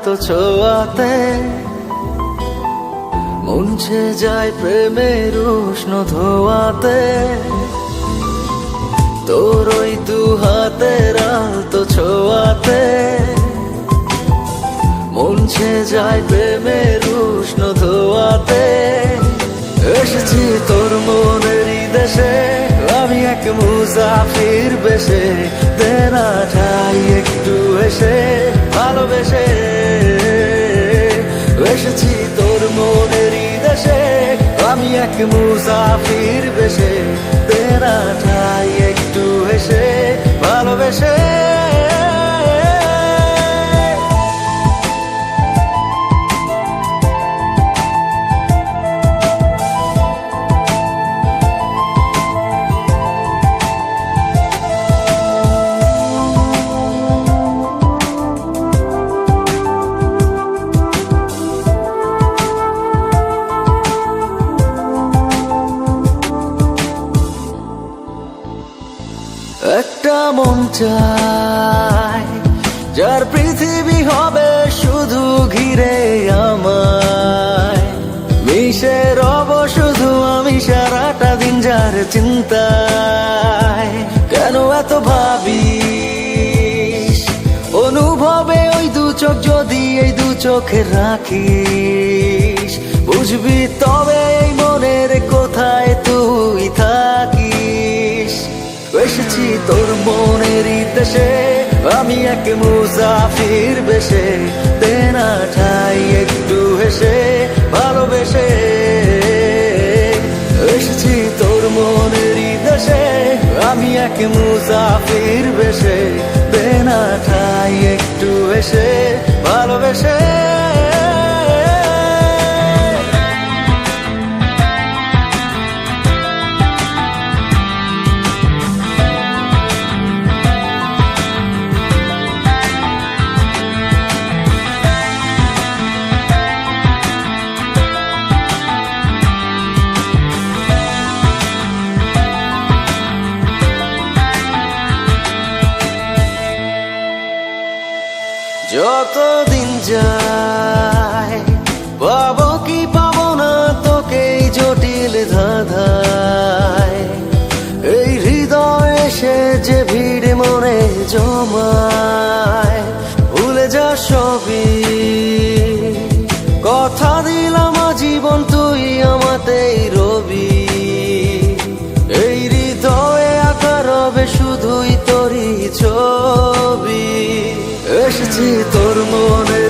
তো ছোঁয়াতে মুছে যায় প্রেমের উষ্ণ ধোয়াতে, তোর ওই দু হাতের আলতো ছোঁয়াতে মুছে যায় প্রেমের উষ্ণ ধোয়াতে। এসেছি তোর মনেরই দেশে, আমি এক মুসাফির বেশে, দেনা ঠাই একটু এসে ভালোবেসে। এসেছি তোর মনেরই দেশে, আমি এক মুসাফির বেশে, দেনা ঠাই একটু এসে ভালোবেসে। একটা মন চাই যার পৃথিবী হবে শুধু ঘিরে আমায়, মিশে রব শুধু আমি সারাটা দিন যার চিন্তায়। কেন এত ভাবিস অনুভবে ওই দু চোখ, যদি এই দু চোখে রাখিস বুঝবি তবে এই মনের কোথায় তুই থাকিস। এসেছি তোর মনেরই দেশে, আমি এক মুসাফির বেশে, দেনা ঠাই একটু হেসে ভালোবেসে। এসেছি তোর মনেরই দেশে, আমি এক মুসাফির বেশে, দেনা ঠাই একটু হেসে ভালোবেসে। যতদিন যায় পাবো কি পাবো না তোকে এই জটিল ধাঁধায়, এই হৃদয় এসে যে ভিড় মনে জমায়। ভুলে যা সবই, কথা দিলাম জীবন তুই আমাতেই রবি, এই হৃদয়ে আঁকা রবে শুধুই তোরই ছবি। এসেছি তোর মনে